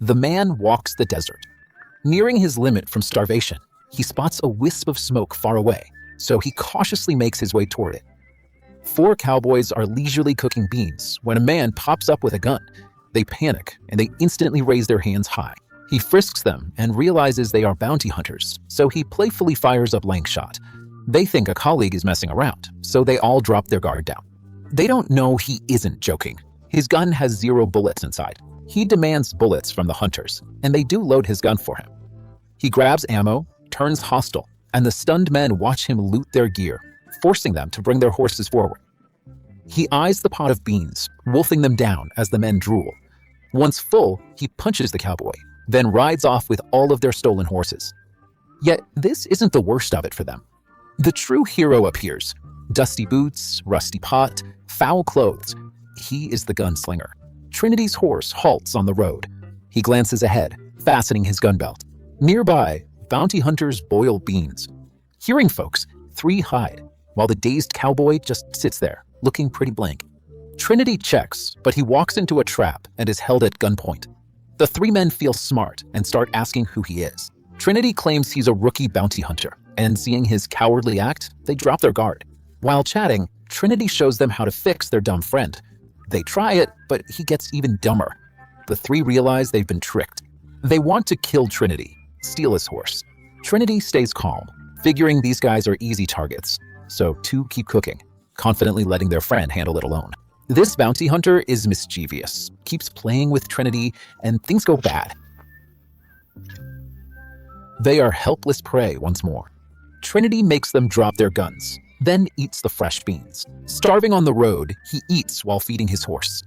The man walks the desert. Nearing his limit from starvation, he spots a wisp of smoke far away, so he cautiously makes his way toward it. 4 cowboys are leisurely cooking beans when a man pops up with a gun. They panic and they instantly raise their hands high. He frisks them and realizes they are bounty hunters, so he playfully fires a blank shot. They think a colleague is messing around, so they all drop their guard down. They don't know he isn't joking. His gun has 0 bullets inside. He demands bullets from the hunters, and they do load his gun for him. He grabs ammo, turns hostile, and the stunned men watch him loot their gear, forcing them to bring their horses forward. He eyes the pot of beans, wolfing them down as the men drool. Once full, he punches the cowboy, then rides off with all of their stolen horses. Yet this isn't the worst of it for them. The true hero appears. Dusty boots, rusty pot, foul clothes. He is the gunslinger. Trinity's horse halts on the road. He glances ahead, fastening his gun belt. Nearby, bounty hunters boil beans. Hearing folks, 3 hide, while the dazed cowboy just sits there, looking pretty blank. Trinity checks, but he walks into a trap and is held at gunpoint. The 3 men feel smart and start asking who he is. Trinity claims he's a rookie bounty hunter, and seeing his cowardly act, they drop their guard. While chatting, Trinity shows them how to fix their dumb friend. They try it, but he gets even dumber. The 3 realize they've been tricked. They want to kill Trinity, steal his horse. Trinity stays calm, figuring these guys are easy targets, so 2 keep cooking, confidently letting their friend handle it alone. This bounty hunter is mischievous, keeps playing with Trinity, and things go bad. They are helpless prey once more. Trinity makes them drop their guns, then eats the fresh beans. Starving on the road, he eats while feeding his horse.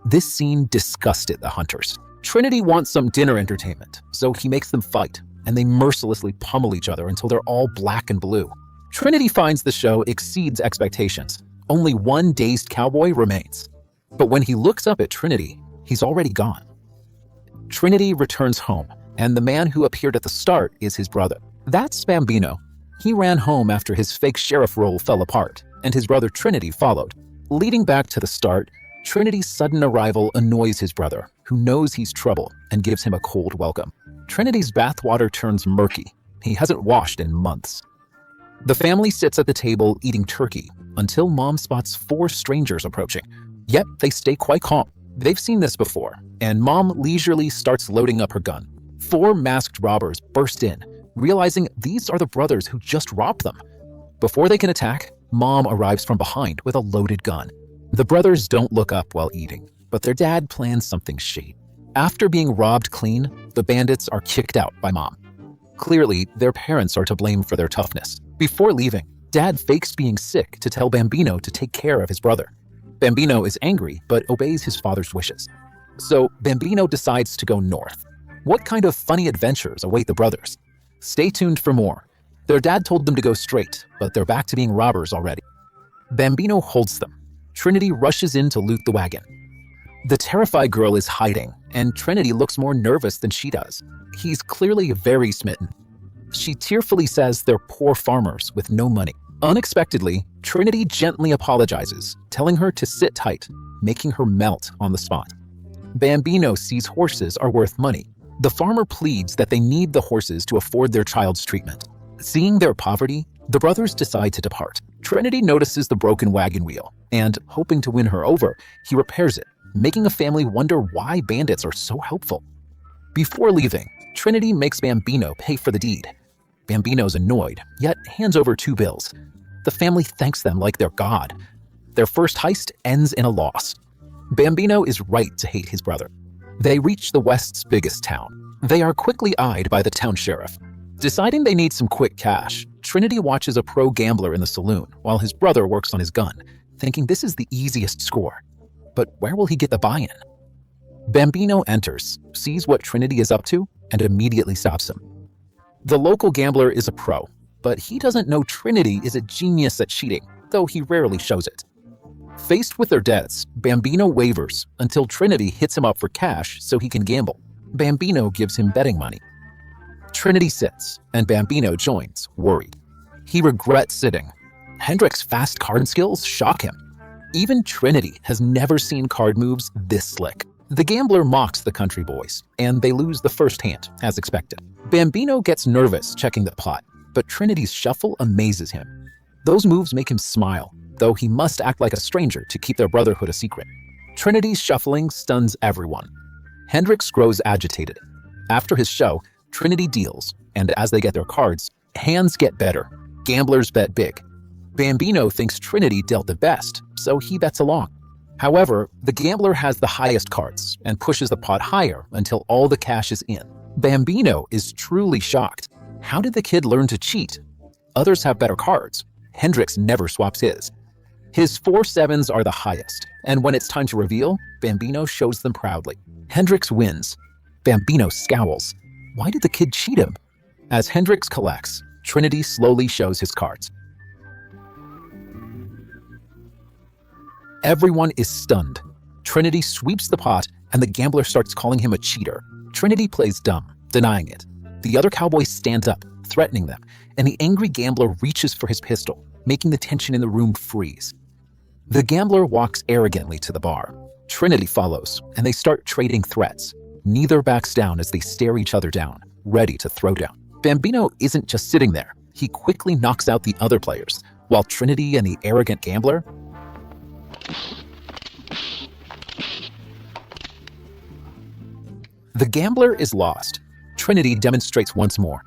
This scene disgusted the hunters. Trinity wants some dinner entertainment, so he makes them fight, and they mercilessly pummel each other until they're all black and blue. Trinity finds the show exceeds expectations. Only 1 dazed cowboy remains. But when he looks up at Trinity, he's already gone. Trinity returns home, and the man who appeared at the start is his brother. That's Bambino. He ran home after his fake sheriff role fell apart, and his brother Trinity followed. Leading back to the start, Trinity's sudden arrival annoys his brother, who knows he's trouble and gives him a cold welcome. Trinity's bathwater turns murky. He hasn't washed in months. The family sits at the table eating turkey until Mom spots 4 strangers approaching. Yet they stay quite calm. They've seen this before, and Mom leisurely starts loading up her gun. 4 masked robbers burst in, realizing these are the brothers who just robbed them. Before they can attack, Mom arrives from behind with a loaded gun. The brothers don't look up while eating, but their dad plans something shady. After being robbed clean, the bandits are kicked out by Mom. Clearly, their parents are to blame for their toughness. Before leaving, Dad fakes being sick to tell Bambino to take care of his brother. Bambino is angry, but obeys his father's wishes. So Bambino decides to go north. What kind of funny adventures await the brothers? Stay tuned for more. Their dad told them to go straight, but they're back to being robbers already. Bambino holds them. Trinity rushes in to loot the wagon. The terrified girl is hiding, and Trinity looks more nervous than she does. He's clearly very smitten. She tearfully says they're poor farmers with no money. Unexpectedly, Trinity gently apologizes, telling her to sit tight, making her melt on the spot. Bambino sees horses are worth money. The farmer pleads that they need the horses to afford their child's treatment. Seeing their poverty, the brothers decide to depart. Trinity notices the broken wagon wheel, and hoping to win her over, he repairs it, making a family wonder why bandits are so helpful. Before leaving, Trinity makes Bambino pay for the deed. Bambino's annoyed, yet hands over 2 bills. The family thanks them like they're God. Their first heist ends in a loss. Bambino is right to hate his brother. They reach the West's biggest town. They are quickly eyed by the town sheriff. Deciding they need some quick cash, Trinity watches a pro gambler in the saloon while his brother works on his gun, thinking this is the easiest score. But where will he get the buy-in? Bambino enters, sees what Trinity is up to, and immediately stops him. The local gambler is a pro, but he doesn't know Trinity is a genius at cheating, though he rarely shows it. Faced with their debts, Bambino wavers until Trinity hits him up for cash so he can gamble. Bambino gives him betting money. Trinity sits, and Bambino joins, worried. He regrets sitting. Hendrick's fast card skills shock him. Even Trinity has never seen card moves this slick. The gambler mocks the country boys, and they lose the first hand, as expected. Bambino gets nervous checking the pot, but Trinity's shuffle amazes him. Those moves make him smile, though he must act like a stranger to keep their brotherhood a secret. Trinity's shuffling stuns everyone. Hendrix grows agitated. After his show, Trinity deals, and as they get their cards, hands get better. Gamblers bet big. Bambino thinks Trinity dealt the best, so he bets along. However, the gambler has the highest cards and pushes the pot higher until all the cash is in. Bambino is truly shocked. How did the kid learn to cheat? Others have better cards. Hendrix never swaps his. His 4 sevens are the highest, and when it's time to reveal, Bambino shows them proudly. Hendrix wins. Bambino scowls. Why did the kid cheat him? As Hendrix collects, Trinity slowly shows his cards. Everyone is stunned. Trinity sweeps the pot, and the gambler starts calling him a cheater. Trinity plays dumb, denying it. The other cowboys stand up, threatening them, and the angry gambler reaches for his pistol, making the tension in the room freeze. The gambler walks arrogantly to the bar. Trinity follows, and they start trading threats. Neither backs down as they stare each other down, ready to throw down. Bambino isn't just sitting there. He quickly knocks out the other players, while Trinity and the arrogant gambler The gambler is lost. Trinity demonstrates once more.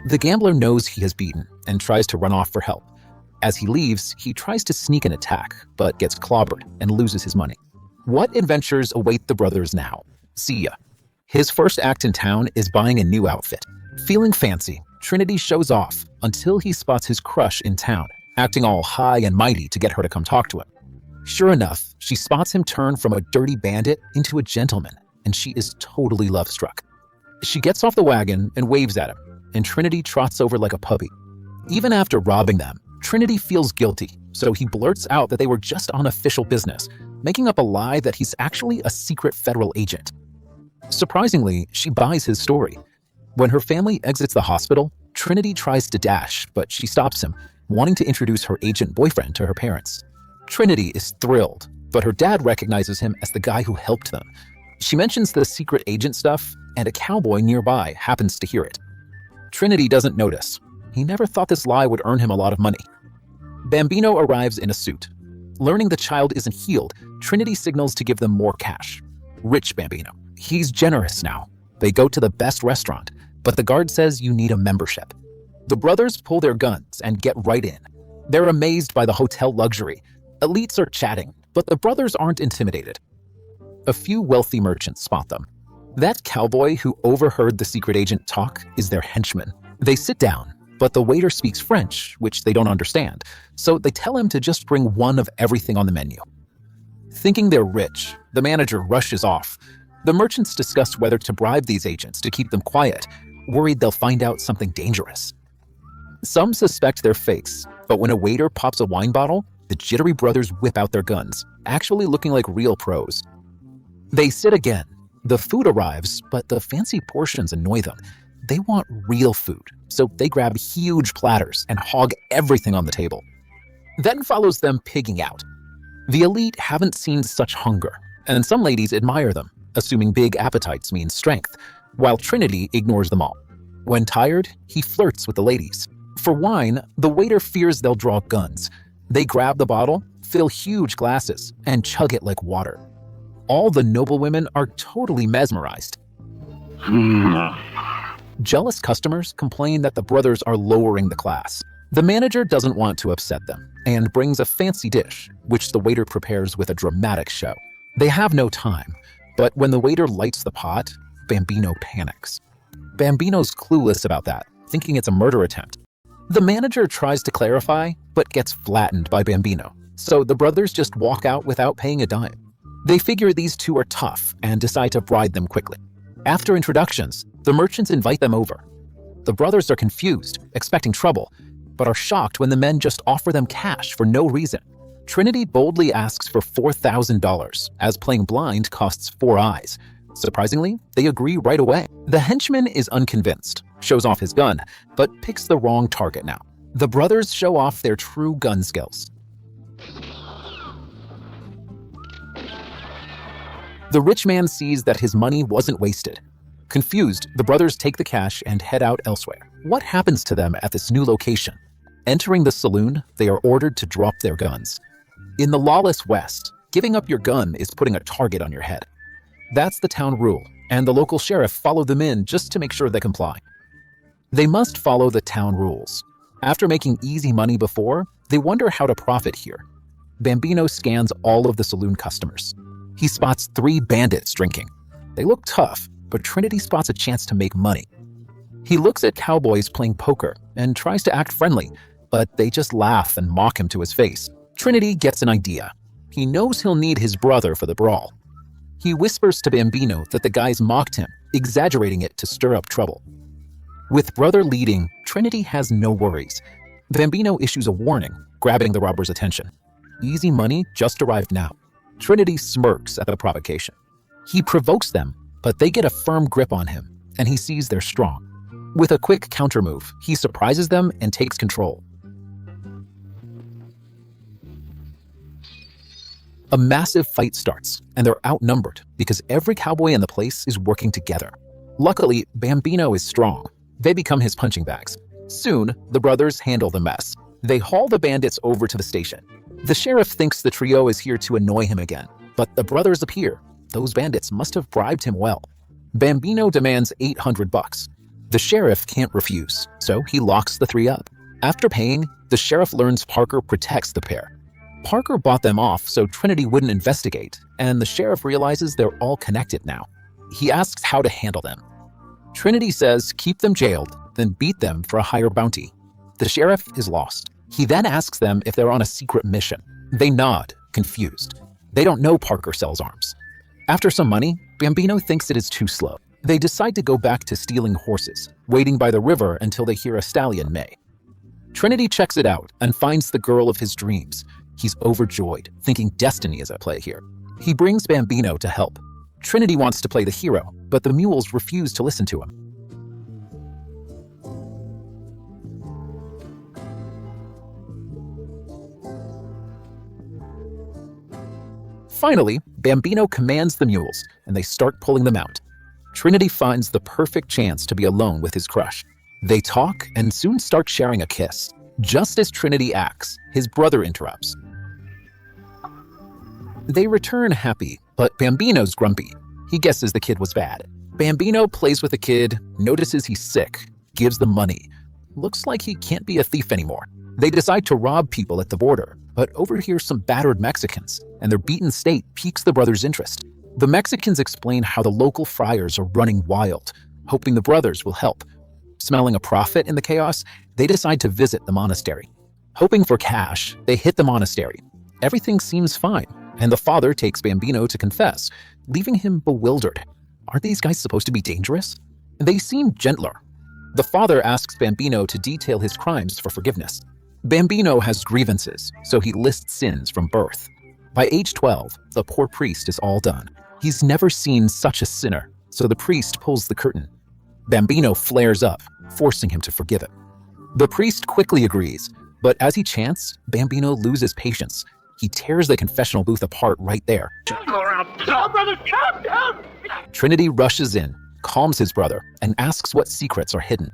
The gambler knows he has beaten and tries to run off for help. As he leaves, he tries to sneak an attack, but gets clobbered and loses his money. What adventures await the brothers now? See ya. His first act in town is buying a new outfit. Feeling fancy, Trinity shows off until he spots his crush in town, acting all high and mighty to get her to come talk to him. Sure enough, she spots him turn from a dirty bandit into a gentleman, and she is totally love-struck. She gets off the wagon and waves at him, and Trinity trots over like a puppy. Even after robbing them, Trinity feels guilty, so he blurts out that they were just on official business, making up a lie that he's actually a secret federal agent. Surprisingly, she buys his story. When her family exits the hospital, Trinity tries to dash, but she stops him, wanting to introduce her agent boyfriend to her parents. Trinity is thrilled, but her dad recognizes him as the guy who helped them. She mentions the secret agent stuff, and a cowboy nearby happens to hear it. Trinity doesn't notice. He never thought this lie would earn him a lot of money. Bambino arrives in a suit. Learning the child isn't healed, Trinity signals to give them more cash. Rich Bambino. He's generous now. They go to the best restaurant, but the guard says you need a membership. The brothers pull their guns and get right in. They're amazed by the hotel luxury. Elites are chatting, but the brothers aren't intimidated. A few wealthy merchants spot them. That cowboy who overheard the secret agent talk is their henchman. They sit down, but the waiter speaks French, which they don't understand, so they tell him to just bring one of everything on the menu. Thinking they're rich, the manager rushes off. The merchants discuss whether to bribe these agents to keep them quiet, worried they'll find out something dangerous. Some suspect they're fakes, but when a waiter pops a wine bottle, the jittery brothers whip out their guns, actually looking like real pros. They sit again. The food arrives, but the fancy portions annoy them. They want real food, so they grab huge platters and hog everything on the table. Then follows them pigging out. The elite haven't seen such hunger, and some ladies admire them, assuming big appetites mean strength, while Trinity ignores them all. When tired, he flirts with the ladies. For wine, the waiter fears they'll draw guns. They grab the bottle, fill huge glasses, and chug it like water. All the noblewomen are totally mesmerized. Jealous customers complain that the brothers are lowering the class. The manager doesn't want to upset them and brings a fancy dish, which the waiter prepares with a dramatic show. They have no time, but when the waiter lights the pot, Bambino panics. Bambino's clueless about that, thinking it's a murder attempt. The manager tries to clarify, but gets flattened by Bambino, so the brothers just walk out without paying a dime. They figure these two are tough and decide to bribe them quickly. After introductions, the merchants invite them over. The brothers are confused, expecting trouble, but are shocked when the men just offer them cash for no reason. Trinity boldly asks for $4,000, as playing blind costs 4 eyes. Surprisingly, they agree right away. The henchman is unconvinced, shows off his gun, but picks the wrong target now. The brothers show off their true gun skills. The rich man sees that his money wasn't wasted. Confused, the brothers take the cash and head out elsewhere. What happens to them at this new location? Entering the saloon, they are ordered to drop their guns. In the lawless West, giving up your gun is putting a target on your head. That's the town rule, and the local sheriff followed them in just to make sure they comply. They must follow the town rules. After making easy money before, they wonder how to profit here. Bambino scans all of the saloon customers. He spots 3 bandits drinking. They look tough, but Trinity spots a chance to make money. He looks at cowboys playing poker and tries to act friendly, but they just laugh and mock him to his face. Trinity gets an idea. He knows he'll need his brother for the brawl. He whispers to Bambino that the guys mocked him, exaggerating it to stir up trouble. With brother leading, Trinity has no worries. Bambino issues a warning, grabbing the robber's attention. Easy money just arrived now. Trinity smirks at the provocation. He provokes them, but they get a firm grip on him, and he sees they're strong. With a quick countermove, he surprises them and takes control. A massive fight starts, and they're outnumbered because every cowboy in the place is working together. Luckily, Bambino is strong. They become his punching bags. Soon, the brothers handle the mess. They haul the bandits over to the station. The sheriff thinks the trio is here to annoy him again, but the brothers appear. Those bandits must have bribed him well. Bambino demands $800. The sheriff can't refuse, so he locks the 3 up. After paying, the sheriff learns Parker protects the pair. Parker bought them off so Trinity wouldn't investigate, and the sheriff realizes they're all connected now. He asks how to handle them. Trinity says keep them jailed, then beat them for a higher bounty. The sheriff is lost. He then asks them if they're on a secret mission. They nod, confused. They don't know Parker sells arms. After some money, Bambino thinks it is too slow. They decide to go back to stealing horses, waiting by the river until they hear a stallion neigh. Trinity checks it out and finds the girl of his dreams. He's overjoyed, thinking destiny is at play here. He brings Bambino to help. Trinity wants to play the hero, but the mules refuse to listen to him. Finally, Bambino commands the mules, and they start pulling them out. Trinity finds the perfect chance to be alone with his crush. They talk and soon start sharing a kiss. Just as Trinity acts, his brother interrupts. They return happy, but Bambino's grumpy. He guesses the kid was bad. Bambino plays with the kid, notices he's sick, gives them money. Looks like he can't be a thief anymore. They decide to rob people at the border, but overhear some battered Mexicans, and their beaten state piques the brothers' interest. The Mexicans explain how the local friars are running wild, hoping the brothers will help. Smelling a profit in the chaos, they decide to visit the monastery. Hoping for cash, they hit the monastery. Everything seems fine, and the father takes Bambino to confess, leaving him bewildered. Aren't these guys supposed to be dangerous? They seem gentler. The father asks Bambino to detail his crimes for forgiveness. Bambino has grievances, so he lists sins from birth. By age 12, the poor priest is all done. He's never seen such a sinner, so the priest pulls the curtain. Bambino flares up, forcing him to forgive him. The priest quickly agrees, but as he chants, Bambino loses patience. He tears the confessional booth apart right there. Trinity rushes in, calms his brother, and asks what secrets are hidden.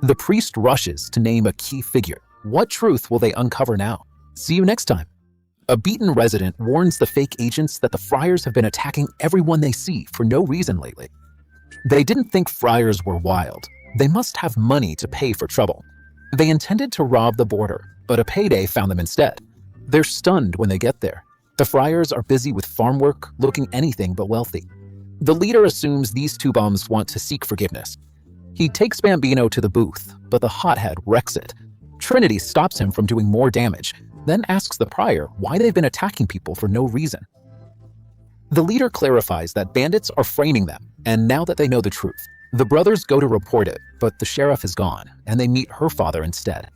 The priest rushes to name a key figure. What truth will they uncover now? See you next time. A beaten resident warns the fake agents that the friars have been attacking everyone they see for no reason lately. They didn't think friars were wild. They must have money to pay for trouble. They intended to rob the border, but a payday found them instead. They're stunned when they get there. The friars are busy with farm work, looking anything but wealthy. The leader assumes these 2 bums want to seek forgiveness. He takes Bambino to the booth, but the hothead wrecks it. Trinity stops him from doing more damage, then asks the prior why they've been attacking people for no reason. The leader clarifies that bandits are framing them, and now that they know the truth, the brothers go to report it, but the sheriff is gone, and they meet her father instead.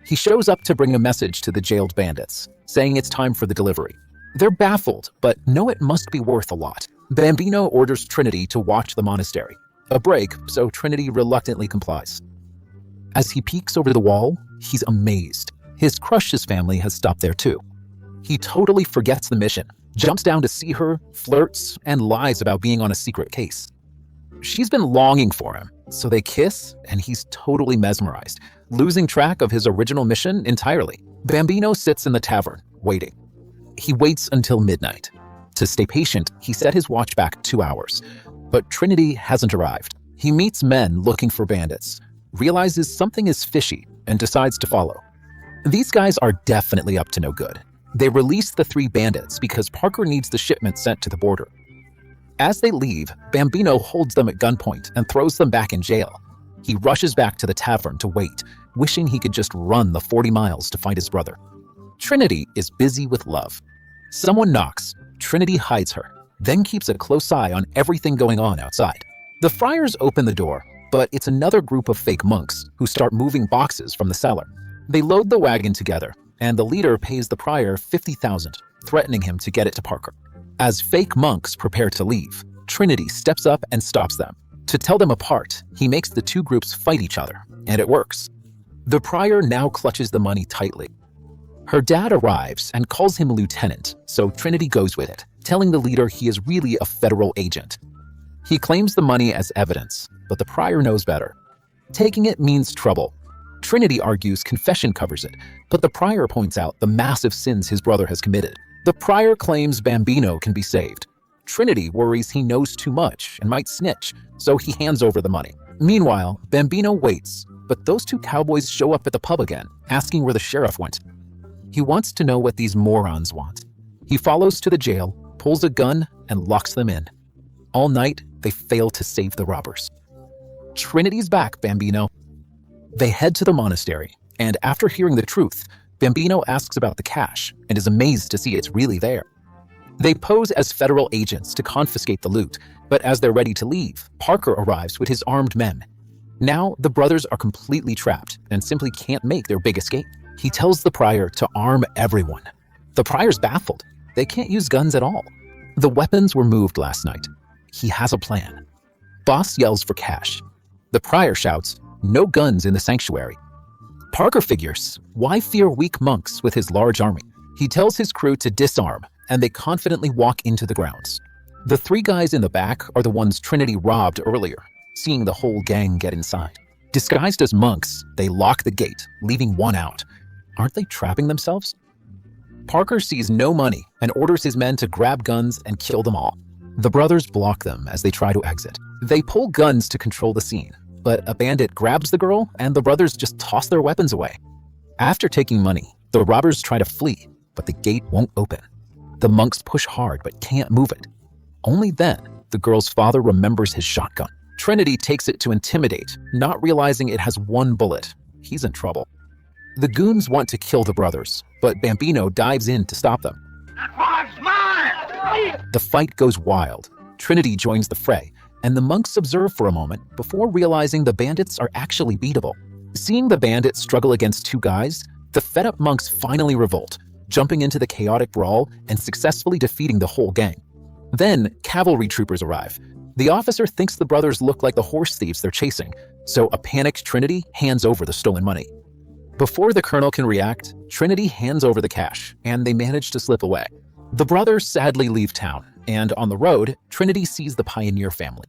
He shows up to bring a message to the jailed bandits, saying it's time for the delivery. They're baffled, but know it must be worth a lot. Bambino orders Trinity to watch the monastery. A break, so Trinity reluctantly complies. As he peeks over the wall, He's amazed. His crush's family has stopped there too. He totally forgets the mission, jumps down to see her, flirts, and lies about being on a secret case. She's been longing for him, so they kiss, and he's totally mesmerized, losing track of his original mission entirely. Bambino sits in the tavern, waiting. He waits until midnight. To stay patient, he set his watch back 2 hours, but Trinity hasn't arrived. He meets men looking for bandits, realizes something is fishy, and decides to follow. These guys are definitely up to no good. They release the 3 bandits because Parker needs the shipment sent to the border. As they leave, Bambino holds them at gunpoint and throws them back in jail. He rushes back to the tavern to wait, wishing he could just run the 40 miles to find his brother. Trinity is busy with love. Someone knocks. Trinity hides her, then keeps a close eye on everything going on outside. The friars open the door, but it's another group of fake monks who start moving boxes from the cellar. They load the wagon together, and the leader pays the prior $50,000, threatening him to get it to Parker. As fake monks prepare to leave, Trinity steps up and stops them. To tell them apart, he makes the 2 groups fight each other, and it works. The prior now clutches the money tightly. Her dad arrives and calls him lieutenant, so Trinity goes with it, telling the leader he is really a federal agent. He claims the money as evidence, but the prior knows better. Taking it means trouble. Trinity argues confession covers it, but the prior points out the massive sins his brother has committed. The prior claims Bambino can be saved. Trinity worries he knows too much and might snitch, so he hands over the money. Meanwhile, Bambino waits, but those 2 cowboys show up at the pub again, asking where the sheriff went. He wants to know what these morons want. He follows to the jail, pulls a gun, and locks them in. All night, they fail to save the robbers. Trinity's back, Bambino. They head to the monastery, and after hearing the truth, Bambino asks about the cash and is amazed to see it's really there. They pose as federal agents to confiscate the loot, but as they're ready to leave, Parker arrives with his armed men. Now, the brothers are completely trapped and simply can't make their big escape. He tells the prior to arm everyone. The prior's baffled. They can't use guns at all. The weapons were moved last night. He has a plan. Boss yells for cash. The prior shouts, "No guns in the sanctuary." Parker figures, why fear weak monks with his large army? He tells his crew to disarm, and they confidently walk into the grounds. The 3 guys in the back are the ones Trinity robbed earlier, seeing the whole gang get inside. Disguised as monks, they lock the gate, leaving one out. Aren't they trapping themselves? Parker sees no money and orders his men to grab guns and kill them all. The brothers block them as they try to exit. They pull guns to control the scene, but a bandit grabs the girl and the brothers just toss their weapons away. After taking money, the robbers try to flee, but the gate won't open. The monks push hard but can't move it. Only then, the girl's father remembers his shotgun. Trinity takes it to intimidate, not realizing it has 1 bullet. He's in trouble. The goons want to kill the brothers, but Bambino dives in to stop them. That one's mine! The fight goes wild. Trinity joins the fray, and the monks observe for a moment before realizing the bandits are actually beatable. Seeing the bandits struggle against 2 guys, the fed-up monks finally revolt, jumping into the chaotic brawl and successfully defeating the whole gang. Then, cavalry troopers arrive. The officer thinks the brothers look like the horse thieves they're chasing, so a panicked Trinity hands over the stolen money. Before the colonel can react, Trinity hands over the cash, and they manage to slip away. The brothers sadly leave town, and on the road, Trinity sees the Pioneer family.